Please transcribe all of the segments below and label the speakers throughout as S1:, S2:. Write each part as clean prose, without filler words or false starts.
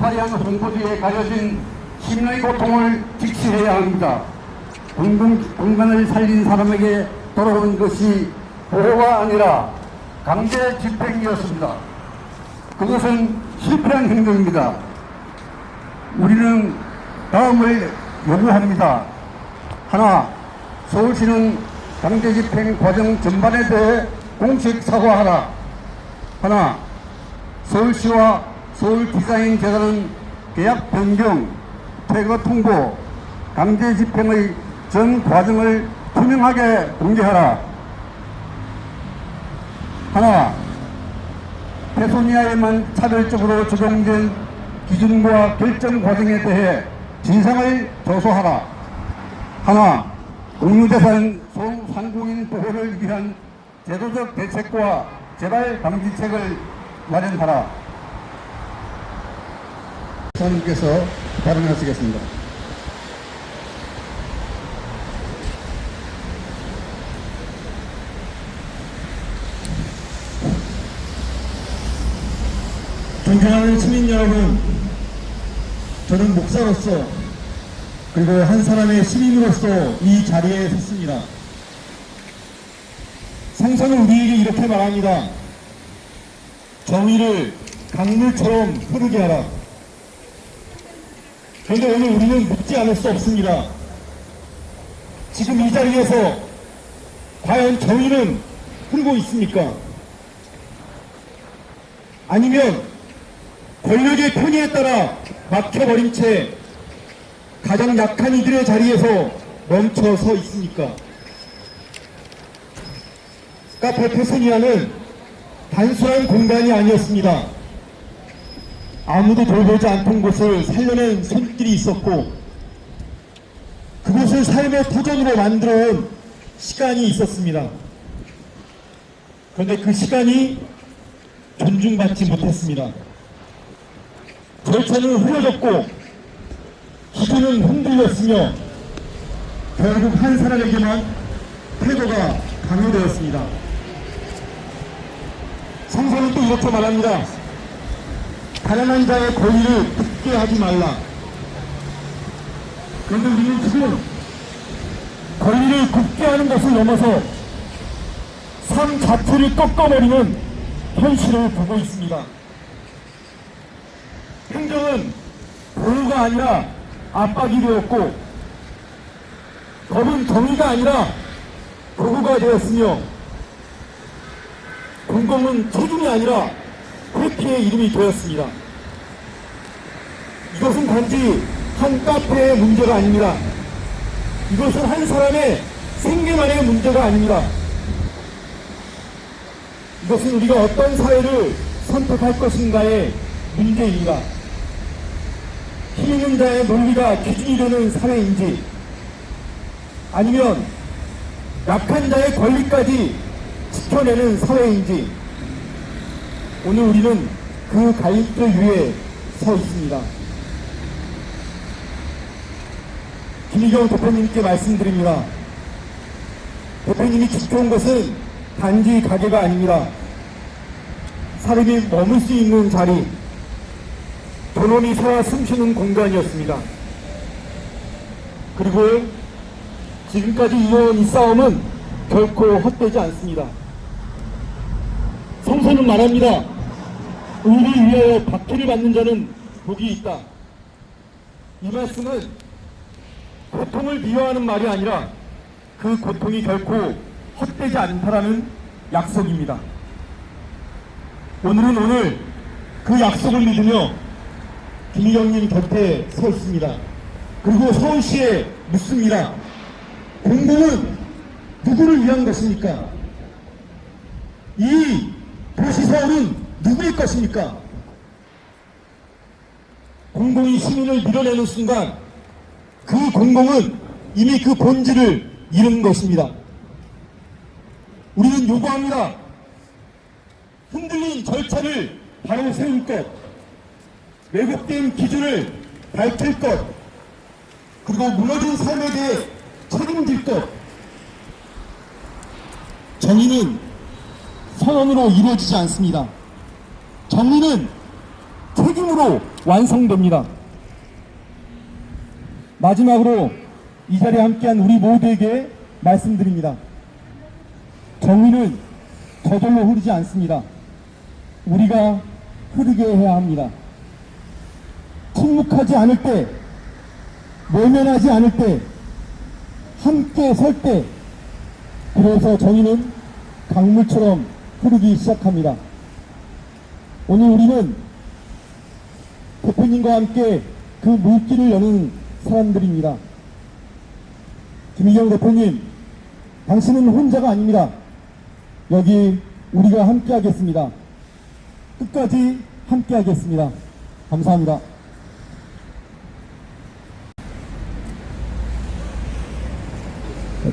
S1: 화려한 홍보지에 가려진 시민의 고통을 직시해야 합니다. 공간을 살린 사람에게 돌아온 것이 보호가 아니라 강제 집행이었습니다. 그것은 실패한 행동입니다. 우리는 다음을 요구합니다. 하나, 서울시는 강제 집행 과정 전반에 대해 공식 사과하라. 하나, 서울시와 서울디자인재단은 계약 변경, 퇴거 통보, 강제 집행의 전 과정을 투명하게 공개하라. 하나, 페소니아에만 차별적으로 적용된 기준과 결정 과정에 대해 진상을 조사하라. 하나, 공유재산 소상공인 보호를 위한 제도적 대책과 재발 방지책을 마련하라. 선생님께서 발언하시겠습니다.
S2: 존경하는 시민 여러분, 저는 목사로서 그리고 한 사람의 시민으로서 이 자리에 섰습니다. 성서는 우리에게 이렇게 말합니다. 정의를 강물처럼 흐르게 하라. 그런데 오늘 우리는 묻지 않을 수 없습니다. 지금 이 자리에서 과연 정의는 흐르고 있습니까? 아니면 권력의 편의에 따라 막혀버린 채 가장 약한 이들의 자리에서 멈춰서 있습니까? 카페 페소니아는 단순한 공간이 아니었습니다. 아무도 돌보지 않던 곳을 살려낸 손길이 있었고, 그곳을 삶의 터전으로 만들어온 시간이 있었습니다. 그런데 그 시간이 존중받지 못했습니다. 절차는 흐려졌고 기준은 흔들렸으며 결국 한 사람에게만 태도가 강요되었습니다. 성서는 또 이렇게 말합니다. 가난한 자의 권리를 굽게 하지 말라. 그런데 우리는 지금 권리를 굽게 하는 것을 넘어서 삶 자체를 꺾어버리는 현실을 보고 있습니다. 행정은 보호가 아니라 압박이 되었고, 법은 정의가 아니라 보호가 되었으며, 공공은 책임이 아니라 회피의 이름이 되었습니다. 이것은 단지 한 카페의 문제가 아닙니다. 이것은 한 사람의 생계만의 문제가 아닙니다. 이것은 우리가 어떤 사회를 선택할 것인가의 문제입니다. 힘 있는 자의 논리가 기준이 되는 사회인지, 아니면 약한 자의 권리까지 지켜내는 사회인지, 오늘 우리는 그 갈림길 위에 서 있습니다. 김희경 대표님께 말씀드립니다. 대표님이 지켜온 것은 단지 가게가 아닙니다. 사람이 머물 수 있는 자리, 돈원이 새와 숨쉬는 공간이었습니다. 그리고 지금까지 이어온 이 싸움은 결코 헛되지 않습니다. 성서는 말합니다. 의를 위하여 박해를 받는 자는 복이 있다. 이 말씀은 고통을 미워하는 말이 아니라 그 고통이 결코 헛되지 않다라는 약속입니다. 오늘은 오늘 그 약속을 믿으며 김희경님 곁에 서 있습니다. 그리고 서울시에 묻습니다. 공공은 누구를 위한 것입니까? 이 도시 서울은 누구의 것입니까? 공공이 시민을 밀어내는 순간 그 공공은 이미 그 본질을 잃은 것입니다. 우리는 요구합니다. 흔들린 절차를 바로 세울 것, 왜곡된 기준을 밝힐 것, 그리고 무너진 삶에 대해 책임질 것. 정의는 선언으로 이루어지지 않습니다. 정의는 책임으로 완성됩니다. 마지막으로 이 자리에 함께한 우리 모두에게 말씀드립니다. 정의는 저절로 흐르지 않습니다. 우리가 흐르게 해야 합니다. 침묵하지 않을 때, 외면하지 않을 때, 함께 설 때, 그래서 정의는 강물처럼 흐르기 시작합니다. 오늘 우리는 대표님과 함께 그 물길을 여는 사람들입니다. 김희경 대표님, 당신은 혼자가 아닙니다. 여기 우리가 함께 하겠습니다. 끝까지 함께 하겠습니다. 감사합니다.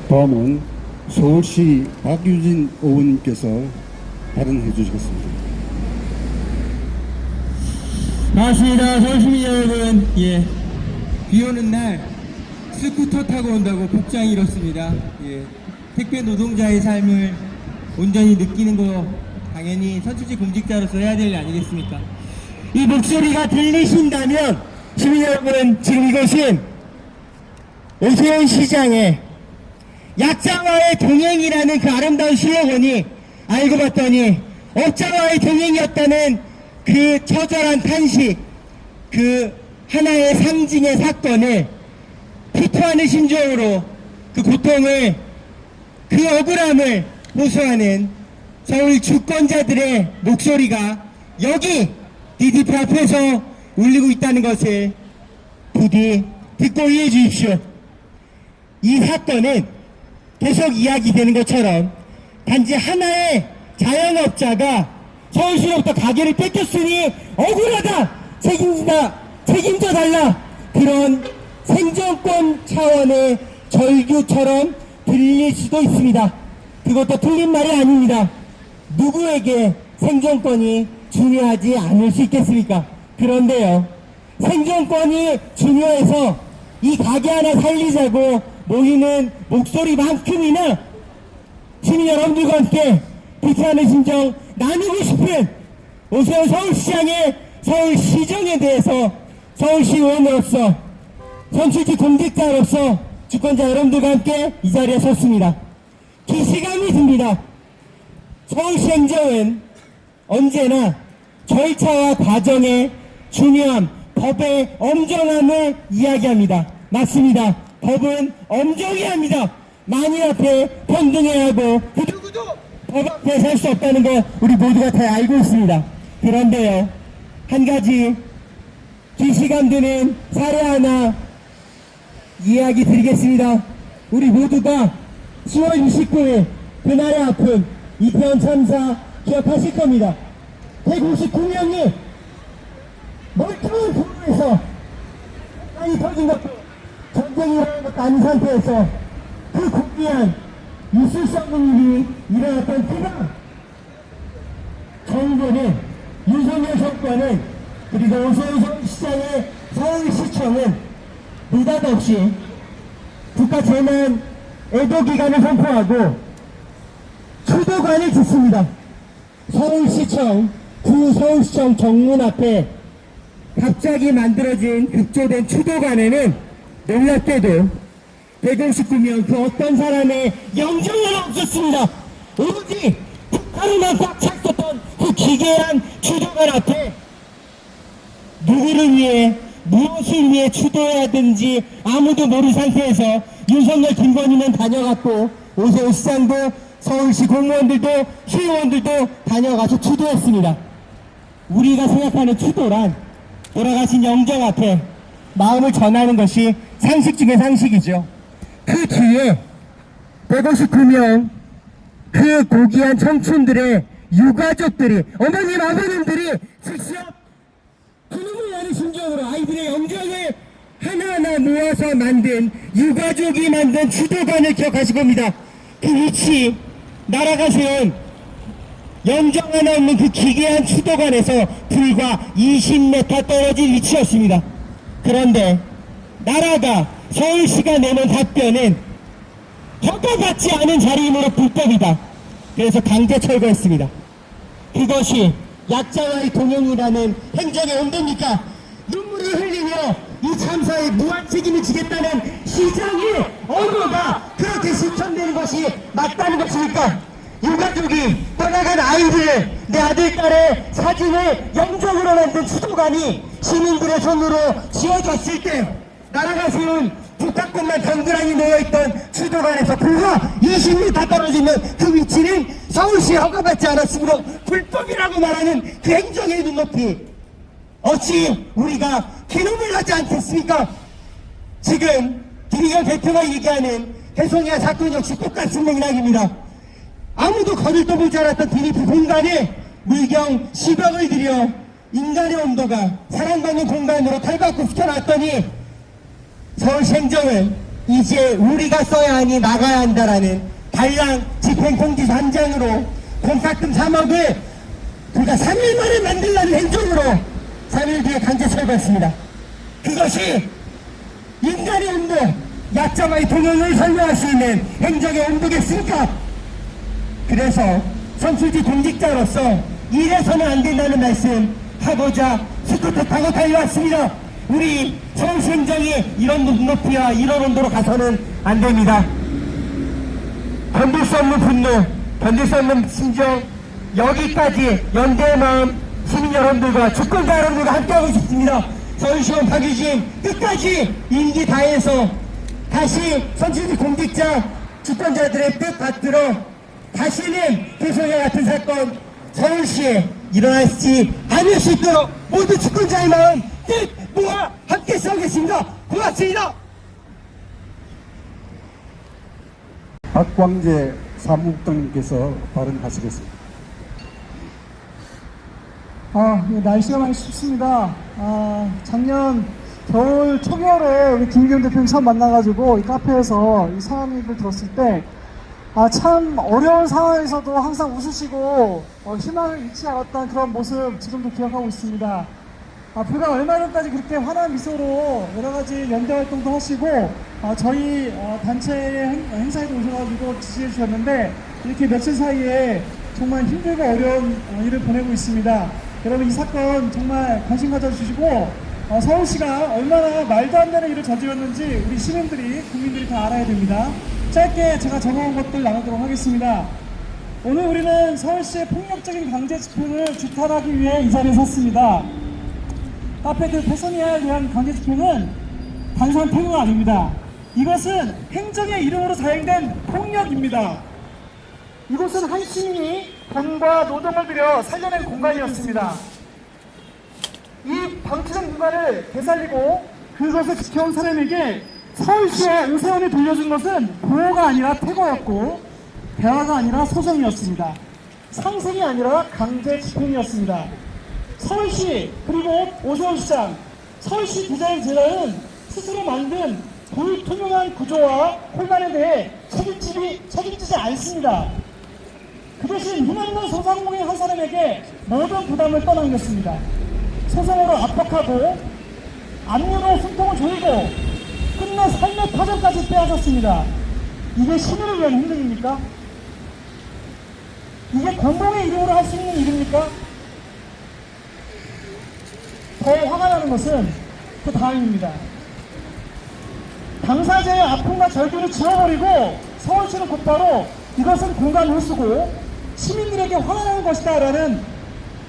S1: 다음은 서울시 박유진 의원님께서 발언해 주시겠습니다.
S3: 반갑습니다. 서울시민 여러분. 비 오는 날 스쿠터 타고 온다고 복장이 이렇습니다. 택배 노동자의 삶을 온전히 느끼는 거 당연히 선출직 공직자로서 해야 될 일 아니겠습니까? 이 목소리가 들리신다면 시민 여러분, 지금 이것은 오세훈 시장의 약자와의 동행이라는 그 아름다운 슬로건이 알고 봤더니 업자와의 동행이었다는 그 처절한 탄식, 그 하나의 상징의 사건을 피토하는 심정으로 그 고통을, 그 억울함을 호소하는 서울 주권자들의 목소리가 여기 DDP 앞에서 울리고 있다는 것을 부디 듣고 이해해 주십시오. 이 사건은 계속 이야기되는 것처럼 단지 하나의 자영업자가 서울시로부터 가게를 뺏겼으니 억울하다, 책임져 달라, 그런 생존권 차원의 절규처럼 들릴 수도 있습니다. 그것도 틀린 말이 아닙니다. 누구에게 생존권이 중요하지 않을 수 있겠습니까? 그런데요, 생존권이 중요해서 이 가게 하나 살리자고 모이는 목소리만큼이나 시민 여러분들과 함께 비판하는 심정 나누고 싶은 오세훈 서울시장의 서울시정에 대해서 서울시 의원으로서, 선출직 공직자로서 주권자 여러분들과 함께 이 자리에 섰습니다. 기시감이 듭니다. 서울시 행정은 언제나 절차와 과정의 중요함, 법의 엄정함을 이야기합니다. 맞습니다. 법은 엄정해야 합니다. 만일 앞에 평등해야 하고 그 누구도 법 앞에 설 수 없다는 거 우리 모두가 다 알고 있습니다. 그런데요, 한 가지 기시감 드는 사례 하나 이야기 드리겠습니다. 우리 모두가 10월 29일 그날의 아픔, 이태원 참사 기억하실 겁니다. 159명이 멀쩡한 도로에서 땅이 터진 것도 전쟁이 일어난 것도 아닌 상태에서 그 고귀한 있을 수 없는 일이 일어났던 그날 정부는, 윤석열 정권은, 그리고 오세훈 서울시장의 서울시청은 느닷없이 국가재난 애도기간을 선포하고 추도관을 짓습니다. 서울시청, 구 서울시청 정문 앞에 갑자기 만들어진 급조된 추도관에는 놀랍게도 159명 그 어떤 사람의 영정은 없었습니다. 오로지 북한으로만 꽉 찼었던 그 기괴한 추도관 앞에 누구를 위해 무엇을 위해 추도해야 하든지 아무도 모르는 상태에서 윤석열 김건희는 다녀갔고 오세훈 시장도 서울시 공무원들도 시의원들도 다녀가서 추도했습니다. 우리가 생각하는 추도란 돌아가신 영정 앞에 마음을 전하는 것이 상식 중의 상식이죠. 그 뒤에 159명 그 고귀한 청춘들의 유가족들이, 어머님 아버님들이 직접 그놈을 나는 심정으로 아이들의 영정을 하나하나 모아서 만든 유가족이 만든 추도관을 기억하실 겁니다. 그 위치, 나라가 세운 영정 하나 없는 그 기괴한 추도관에서 불과 20m 떨어진 위치였습니다. 그런데 나라가, 서울시가 내놓은 답변은 허가받지 않은 자리이므로 불법이다. 그래서 강제 철거했습니다. 그것이 약자와의 동행이라는 행정의 온도입니까? 피눈물을 흘리며 이 참사에 무한 책임을 지겠다는 시장의 언어가 그렇게 실천되는 것이 맞다는 것입니까? 유가족이 떠나간 아이들, 내 아들, 딸의 사진을 영적으로 만든 수도관이 시민들의 손으로 지어졌을 때 나라가 세운 북한권만 덩그러니 놓여있던 수도관에서 불과 20m 떨어지는 그 위치는 서울시에 허가받지 않았으므로 불법이라고 말하는 그 행정의 눈높이, 어찌 우리가 기름을 하지 않겠습니까? 지금 김희경 대표가 얘기하는 해송이와 사건 역시 똑같은 맥락입니다. 아무도 거들떠 보지 않았던 디니프 공간에 물경 10억을 들여 인간의 온도가 사랑받는 공간으로 탈바꿈 시켜놨더니 서울시 행정은 이제 우리가 써야 하니 나가야 한다라는 달랑 집행통지서 한 장으로 공탁금 3억을 불과 3일 만에 만들라는 행정으로 3일 뒤에 강제 철거했습니다. 그것이 인간의 온도, 약자와의 동행을 설명할 수 있는 행정의 온도겠습니까? 그래서 선출직 공직자로서 이래서는 안 된다는 말씀 하고자 스쿠터 타고 달려왔습니다. 우리 서울시 행정이 이런 눈높이와 이런 온도로 가서는 안 됩니다. 견딜 수 없는 분노, 견딜 수 없는 심정, 여기까지 연대의 마음 시민 여러분들과 주권자 여러분들과 함께하고 싶습니다. 서울시원 박유진 끝까지 임기 다해서 다시 선출직 공직자 주권자들의 뜻 받들어 다시는 해송이와 같은 사건 서울시에 일어나지 않을 수 있도록 모두 주권자의 마음 뜻 모아 함께 싸우겠습니다. 고맙습니다.
S1: 박광재 사무국장님께서 발언하시겠습니다.
S4: 날씨가 많이 춥습니다. 작년 겨울 초겨울에 우리 김기현 대표님 처음 만나가지고 이 카페에서 이 상황을 들었을 때 참 어려운 상황에서도 항상 웃으시고 희망을 잃지 않았던 그런 모습 지금도 기억하고 있습니다. 불과 얼마 전까지 그렇게 환한 미소로 여러 가지 연대 활동도 하시고 저희 단체 행사에도 오셔가지고 지지해 주셨는데 이렇게 며칠 사이에 정말 힘들고 어려운 일을 보내고 있습니다. 여러분 이 사건 정말 관심 가져주시고 서울시가 얼마나 말도 안 되는 일을 저질렀는지 우리 시민들이, 국민들이 다 알아야 됩니다. 짧게 제가 적어온 것들 나누도록 하겠습니다. 오늘 우리는 서울시의 폭력적인 강제 집행을 규탄하기 위해 이 자리에 섰습니다. 카페들 폐선이에 대한 강제 집행은 단순한 태도가 아닙니다. 이것은 행정의 이름으로 자행된 폭력입니다. 이곳은 한 시민이 돈과 노동을 들여 살려낸 공간이었습니다. 이 방치된 공간을 되살리고 그것을 지켜온 사람에게 서울시와 오세훈이 돌려준 것은 보호가 아니라 퇴거였고 대화가 아니라 소송이었습니다. 상생이 아니라 강제 집행이었습니다. 서울시 그리고 오세훈 시장, 서울시 디자인 재단은 스스로 만든 불투명한 구조와 혼란에 대해 책임지지 않습니다. 그 대신 힘없는 소상공인 한 사람에게 모든 부담을 떠넘겼습니다. 소송으로 압박하고 압류로 숨통을 조이고 끝내 삶의 터전까지 빼앗았습니다. 이게 시민을 위한 행동입니까? 이게 공공의 이름으로 할 수 있는 일입니까? 더 화가 나는 것은 그 다음입니다. 당사자의 아픔과 절규를 지워버리고 서울시는 곧바로 이것은 공간 홀수고 시민들에게 화가 나는 것이다 라는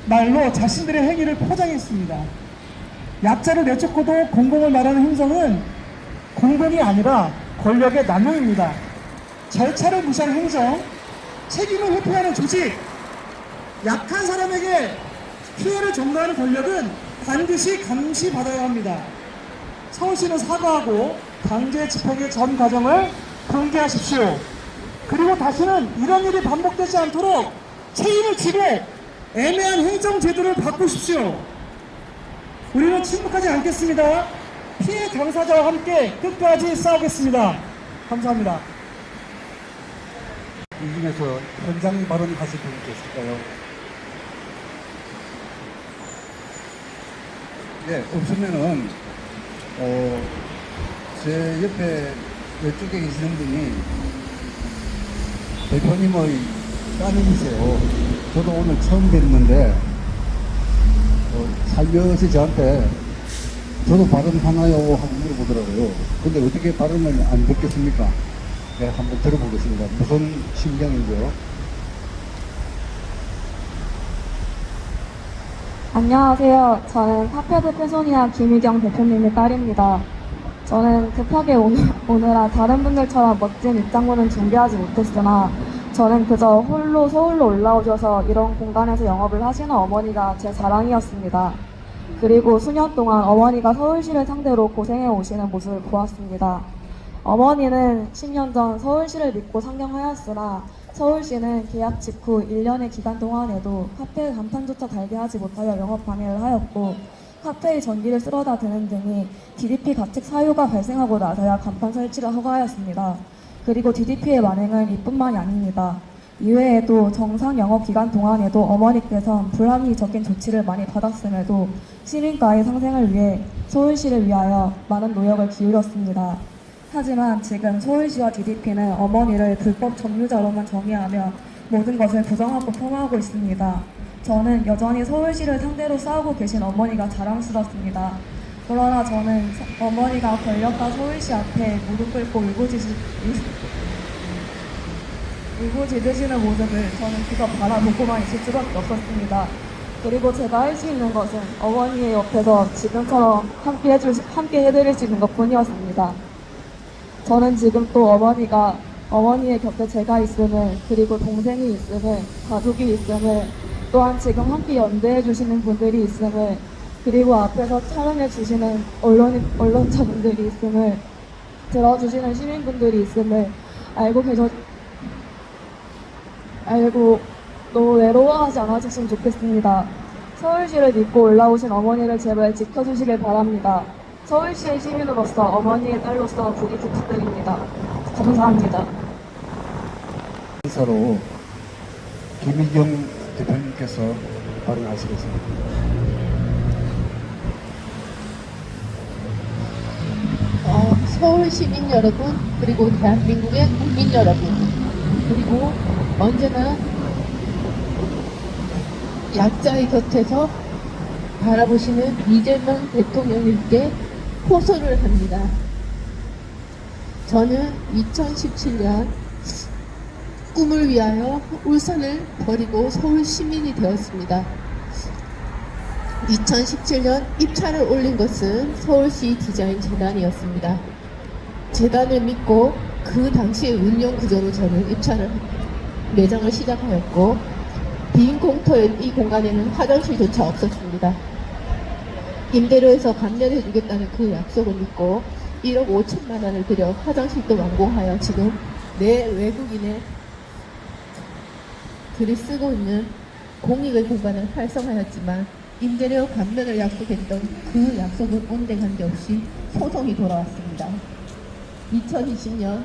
S4: 말로 자신들의 행위를 포장했습니다. 약자를 내쫓고도 공공을 말하는 행정은 공공이 아니라 권력의 남용입니다. 절차를 무시한 행정, 책임을 회피하는 조직, 약한 사람에게 피해를 전가하는 권력은 반드시 감시받아야 합니다. 서울시는 사과하고 강제 집행의 전 과정을 공개하십시오. 그리고 다시는 이런 일이 반복되지 않도록 책임을 지고 애매한 행정 제도를 바꾸십시오. 우리는 침묵하지 않겠습니다. 피해 당사자와 함께 끝까지 싸우겠습니다. 감사합니다.
S1: 이 중에서 현장 발언하실 분 계실까요? 네, 없으면은 제 옆에 왼쪽에 계시는 분이 대표님의 따님이세요. 저도 오늘 처음 뵀는데 살며시 저한테 저도 발언하나요? 하고 물어보더라고요. 근데 어떻게 발언을 안 듣겠습니까? 네, 한번 들어보겠습니다. 무슨 심경인지요?
S5: 안녕하세요. 저는 파페드 페소니아 김희경 대표님의 딸입니다. 저는 급하게 오느라 다른 분들처럼 멋진 입장문은 준비하지 못했으나 저는 그저 홀로 서울로 올라오셔서 이런 공간에서 영업을 하시는 어머니가 제 자랑이었습니다. 그리고 수년 동안 어머니가 서울시를 상대로 고생해 오시는 모습을 보았습니다. 어머니는 10년 전 서울시를 믿고 상경하였으나 서울시는 계약 직후 1년의 기간 동안에도 카페의 간판조차 달게 하지 못하여 영업 방해를 하였고 카페의 전기를 쓸어다 드는 등의 DDP 가책 사유가 발생하고 나서야 간판 설치를 허가하였습니다. 그리고 DDP의 만행은 이뿐만이 아닙니다. 이외에도 정상 영업 기간 동안에도 어머니께서 불합리적인 조치를 많이 받았음에도 시민가의 상생을 위해 서울시를 위하여 많은 노력을 기울였습니다. 하지만 지금 서울시와 DDP는 어머니를 불법 점유자로만 정의하며 모든 것을 부정하고 폄하하고 있습니다. 저는 여전히 서울시를 상대로 싸우고 계신 어머니가 자랑스럽습니다. 그러나 저는 어머니가 권력과 서울시 앞에 무릎 꿇고 울부짖으시는 모습을 저는 그저 바라보고만 있을 수밖에 없었습니다. 그리고 제가 할 수 있는 것은 어머니의 옆에서 지금처럼 함께 해드릴 수 있는 것뿐이었습니다. 저는 지금 또 어머니의 곁에 제가 있음을, 그리고 동생이 있음을, 가족이 있음을, 또한 지금 함께 연대해 주시는 분들이 있음을, 그리고 앞에서 촬영해 주시는 언론자분들이 있음을, 들어주시는 시민분들이 있음을 알고 너무 외로워하지 않아주셨으면 좋겠습니다. 서울시를 믿고 올라오신 어머니를 제발 지켜주시길 바랍니다. 서울시의 시민으로서 어머니의 딸로서 부디 부탁드립니다. 감사합니다.
S1: 인사로 김희경 대표님께서 발언하시겠습니다.
S6: 서울 시민 여러분, 그리고 대한민국의 국민 여러분, 그리고 언제나 약자의 곁에서 바라보시는 이재명 대통령님께 호소를 합니다. 저는 2017년 꿈을 위하여 울산을 버리고 서울 시민이 되었습니다. 2017년 입찰을 올린 것은 서울시 디자인 재단이었습니다. 재단을 믿고 그 당시의 운영 구조로 저는 매장을 시작하였고, 빈 공터인 이 공간에는 화장실조차 없었습니다. 임대료에서 감면해주겠다는 그 약속을 믿고 1억 5천만 원을 들여 화장실도 완공하여 지금 내 외국인의 글을 쓰고 있는 공익의 공간을 활성화하였지만, 임대료 감면을 약속했던 그 약속은 온데간데 없이 소송이 돌아왔습니다. 2020년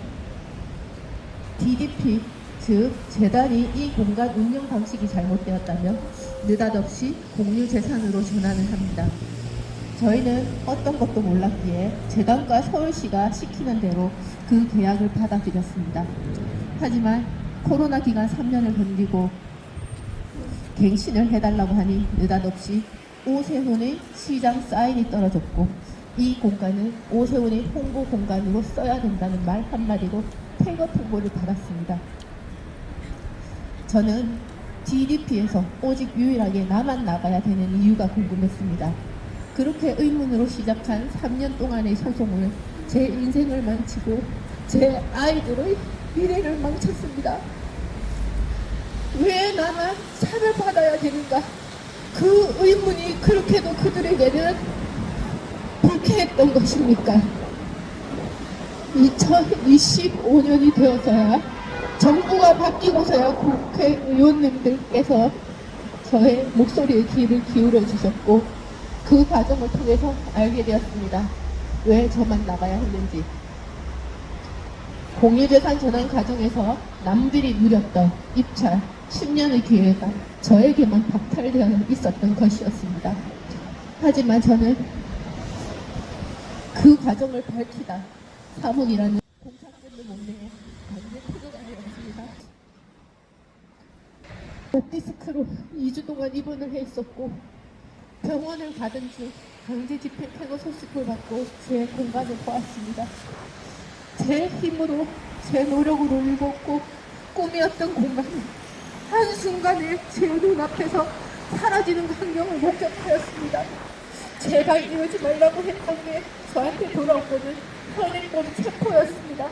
S6: DDP, 즉 재단이 이 공간 운영 방식이 잘못되었다며 느닷없이 공유재산으로 전환을 합니다. 저희는 어떤 것도 몰랐기에 재단과 서울시가 시키는 대로 그 계약을 받아들였습니다. 하지만 코로나 기간 3년을 견디고 갱신을 해달라고 하니 느닷없이 오세훈의 시장 사인이 떨어졌고, 이 공간은 오세훈의 홍보 공간으로 써야 된다는 말 한마디로 폐거 통보를 받았습니다. 저는 DDP에서 오직 유일하게 나만 나가야 되는 이유가 궁금했습니다. 그렇게 의문으로 시작한 3년 동안의 소송을 제 인생을 망치고 제 아이들의 미래를 망쳤습니다. 왜 나만 차별받아야 되는가? 그 의문이 그렇게도 그들에게는 불쾌했던 것입니까? 2025년이 되어서야, 정부가 바뀌고서야 국회의원님들께서 저의 목소리에 귀를 기울여 주셨고, 그 과정을 통해서 알게 되었습니다. 왜 저만 나가야 했는지. 공유재산 전환 과정에서 남들이 누렸던 입찰 10년의 기회가 저에게만 박탈되어 있었던 것이었습니다. 하지만 저는 그 과정을 밝히다 사문이라는 공탁견도 못 내어 반대 태도가 되었습니다. 디스크로 2주 동안 입원을 했었고, 병원을 가던 중 강제 집행 퇴거 소식을 받고 제 공간을 보았습니다. 제 힘으로, 제 노력으로 일궜고 꿈이었던 공간이 한순간에 제 눈앞에서 사라지는 광경을 목격하였습니다. 제발 이러지 말라고 했던 게 저한테 돌아온 것은 현행범 체포였습니다.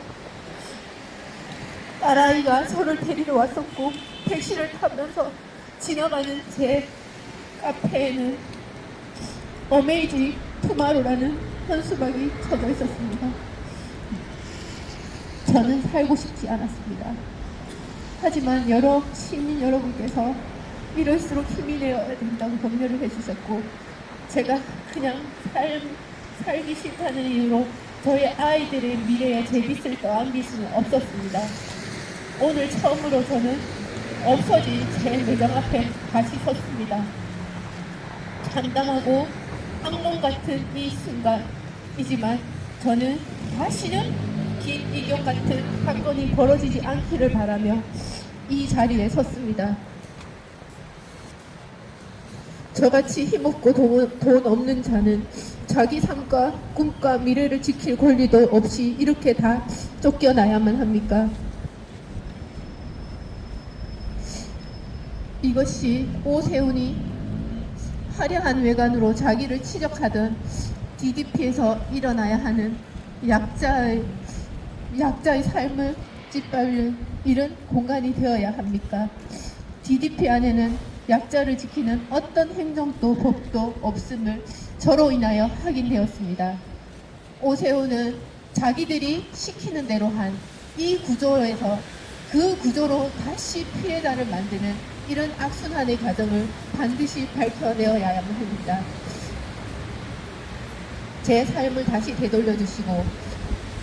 S6: 딸아이가 저를 데리러 왔었고 택시를 타면서 지나가는 제 카페에는 어메이지 투마로라는 현수막이 쳐져 있었습니다. 저는 살고 싶지 않았습니다. 하지만 여러 시민 여러분께서 이럴수록 힘이 내어야 된다고 격려를 해주셨고 제가 그냥 살기 싫다는 이유로 저희 아이들의 미래에 제 빚을 떠안길 수는 없었습니다. 오늘 처음으로 저는 없어진 제 매장 앞에 다시 섰습니다. 장담하고 악몽 같은 이 순간이지만 저는 다시는 김이경 같은 사건이 벌어지지 않기를 바라며 이 자리에 섰습니다. 저같이 힘없고 돈 없는 자는 자기 삶과 꿈과 미래를 지킬 권리도 없이 이렇게 다 쫓겨나야만 합니까? 이것이 오세훈이 화려한 외관으로 자기를 치적하던 DDP에서 일어나야 하는 약자의 삶을 짓밟는 이런 공간이 되어야 합니까? DDP 안에는 약자를 지키는 어떤 행정도 법도 없음을 저로 인하여 확인되었습니다. 오세훈은 자기들이 시키는 대로 한 이 구조에서 그 구조로 다시 피해자를 만드는 이런 악순환의 과정을 반드시 밝혀내어야만 합니다. 제 삶을 다시 되돌려 주시고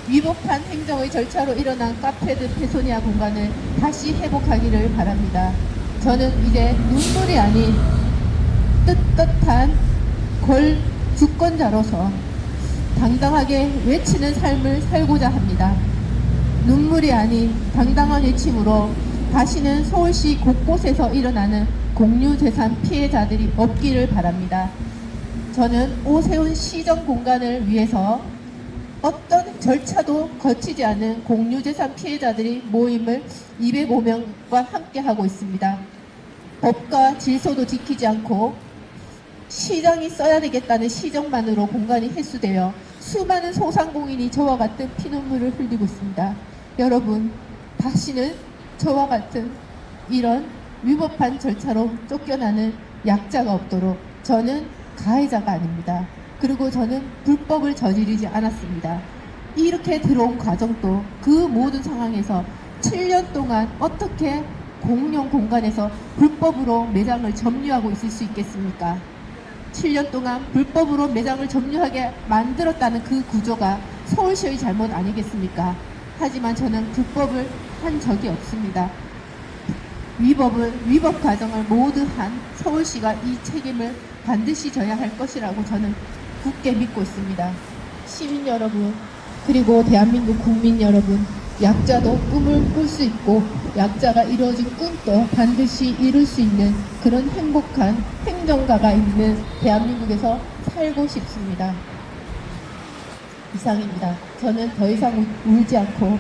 S6: 위법한 행정의 절차로 일어난 카페드 페소니아 공간을 다시 회복하기를 바랍니다. 저는 이제 눈물이 아닌 떳떳한 주권자로서 당당하게 외치는 삶을 살고자 합니다. 눈물이 아닌 당당한 외침으로 다시는 서울시 곳곳에서 일어나는 공유재산 피해자들이 없기를 바랍니다. 저는 오세훈 시정 공간을 위해서 어떤 절차도 거치지 않은 공유재산 피해자들이 모임을 205명과 함께 하고 있습니다. 법과 질서도 지키지 않고 시장이 써야 되겠다는 시정만으로 공간이 훼수되어 수많은 소상공인이 저와 같은 피눈물을 흘리고 있습니다. 여러분, 다시는 저와 같은 이런 위법한 절차로 쫓겨나는 약자가 없도록 저는 가해자가 아닙니다. 그리고 저는 불법을 저지르지 않았습니다. 이렇게 들어온 과정도 그 모든 상황에서 7년 동안 어떻게 공용 공간에서 불법으로 매장을 점유하고 있을 수 있겠습니까? 7년 동안 불법으로 매장을 점유하게 만들었다는 그 구조가 서울시의 잘못 아니겠습니까? 하지만 저는 불법을 한 적이 없습니다. 위법 과정을 모두 한 서울시가 이 책임을 반드시 져야 할 것이라고 저는 굳게 믿고 있습니다. 시민 여러분, 그리고 대한민국 국민 여러분, 약자도 꿈을 꿀 수 있고 약자가 이루어진 꿈도 반드시 이룰 수 있는 그런 행복한 행정가가 있는 대한민국에서 살고 싶습니다. 이상입니다. 저는 더 이상 울지 않고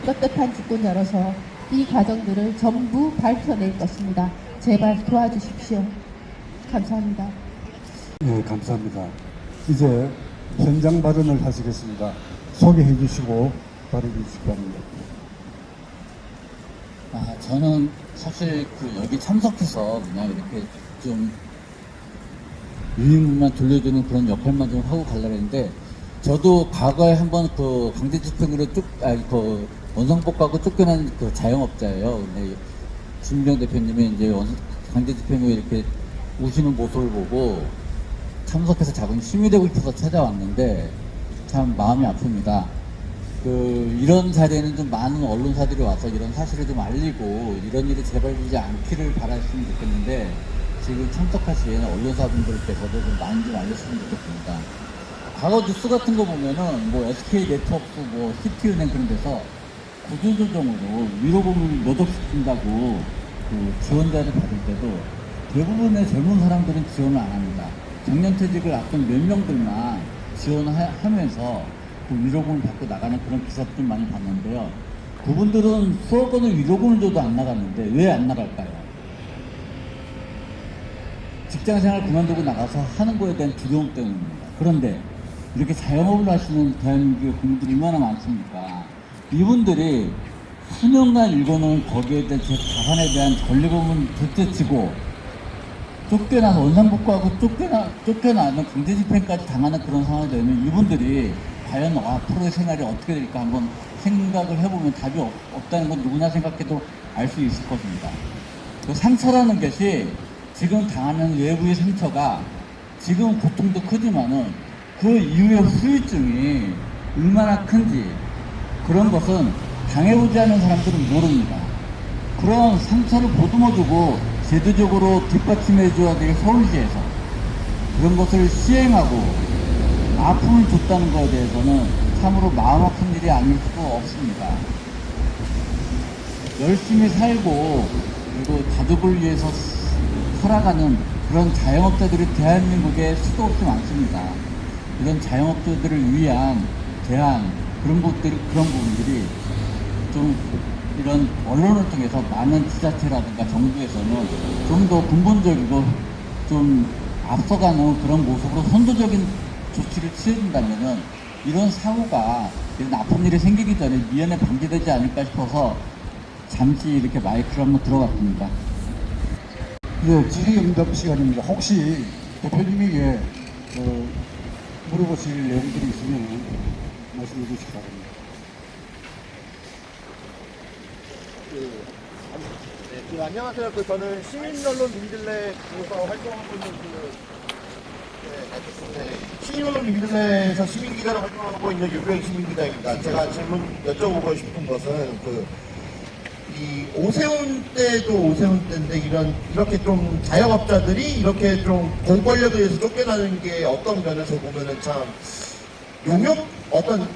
S6: 떳떳한 주권자로서 이 과정들을 전부 밝혀낼 것입니다. 제발 도와주십시오. 감사합니다.
S1: 네, 감사합니다. 이제 현장 발언을 하시겠습니다. 소개해 주시고 발언해 주시기 바랍니다.
S7: 저는 사실 여기 참석해서 그냥 이렇게 좀 유인물만 돌려주는 그런 역할만 좀 하고 가려고 했는데, 저도 과거에 한번 강제 집행으로 원상복구하고 쫓겨난 자영업자예요. 근데 김미경 대표님이 이제 강제 집행으로 이렇게 우시는 모습을 보고 참석해서 자꾸 힘이 되고 싶어서 찾아왔는데 참 마음이 아픕니다. 이런 자리에는 좀 많은 언론사들이 와서 이런 사실을 좀 알리고 이런 일이 재발되지 않기를 바랐으면 좋겠는데, 지금 참석하시는 언론사분들께서도 좀 많이 좀 알렸으면 좋겠습니다. 과거 뉴스 같은 거 보면은 SK 네트워크, 시티은행 그런 데서 구조조정으로 위로금을 몇 억씩 준다고 지원자를 받을 때도 대부분의 젊은 사람들은 지원을 안 합니다. 정년퇴직을 앞둔 몇 명들만 지원하면서 그 위로금을 받고 나가는 그런 기사들 많이 봤는데요. 그분들은 수억 원의 위로금을 줘도 안 나갔는데 왜 안 나갈까요? 직장생활 그만두고 나가서 하는 거에 대한 두려움 때문입니다. 그런데 이렇게 자영업을 하시는 대한민국의 국민들이 얼마나 많습니까? 이분들이 수년간 일궈놓은 거기에 대한 제 자산에 대한 권리금을 둘째치고 쫓겨나서 원상복구하고 쫓겨나는 강제집행까지 당하는 그런 상황이 되면 이분들이 과연 앞으로의 생활이 어떻게 될까 한번 생각을 해보면 답이 없다는 건 누구나 생각해도 알 수 있을 것입니다. 그 상처라는 것이 지금 당하는 외부의 상처가 지금 고통도 크지만은 그 이후의 후유증이 얼마나 큰지 그런 것은 당해보지 않은 사람들은 모릅니다. 그런 상처를 보듬어주고 제도적으로 뒷받침해줘야 될 서울시에서 그런 것을 시행하고 아픔을 줬다는 것에 대해서는 참으로 마음 아픈 일이 아닐 수 없습니다. 열심히 살고 그리고 가족을 위해서 살아가는 그런 자영업자들이 대한민국에 수도 없이 많습니다. 이런 자영업자들을 위한 대안 그런 부분들이 좀 이런 언론을 통해서 많은 지자체라든가 정부에서는 좀 더 근본적이고 좀 앞서가는 그런 모습으로 선도적인 조치를 취해준다면은 이런 사고가 이런 아픈 일이 생기기 전에 미연에 방지되지 않을까 싶어서 잠시 이렇게 마이크를 한번 들어봤습니다.
S1: 네, 질의응답 시간입니다. 혹시 대표님에게 물어보실 내용들이 있으면 말씀해 주시기 바랍니다.
S8: 안녕하세요. 저는 시민언론 민들레에서 활동하고 있는 시민언론 민들레에서 시민기자로 활동하고 있는 유병 시민기자입니다. 제가 질문 여쭤보고 싶은 것은 이 오세훈 때도 오세훈 때인데 이렇게 좀 자영업자들이 이렇게 좀 공권력에 의해서 쫓겨나는 게 어떤 면에서 보면은 참 용역 어떤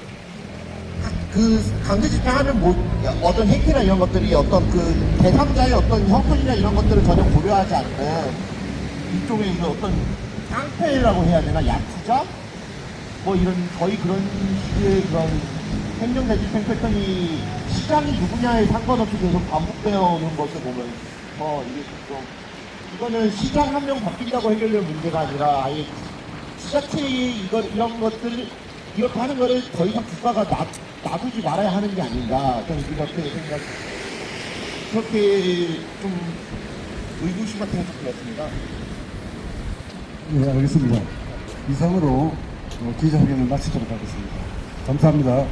S8: 그 강제집행하는 어떤 행태나 이런 것들이 어떤 그 제3자의 어떤 형편이나 이런 것들을 전혀 고려하지 않는 일종의 그 어떤 깡패라고 해야 되나 야쿠자 뭐 이런 거의 그런 식의 그런 행정 집행 패턴이 시장이 누구냐에 상관없이 계속 반복되어 오는 것을 보면 이게 좀 이거는 시장 한 명 바뀐다고 해결될 문제가 아니라 아예 지자체의 이런 것들 이렇게 하는 거를 더 이상 국가가 놔두지 말아야 하는 게 아닌가 저는 이렇게 그렇게 좀 의구심 같은 것도 들었습니다.
S1: 네, 알겠습니다. 이상으로 기자회견을 마치도록 하겠습니다. 감사합니다.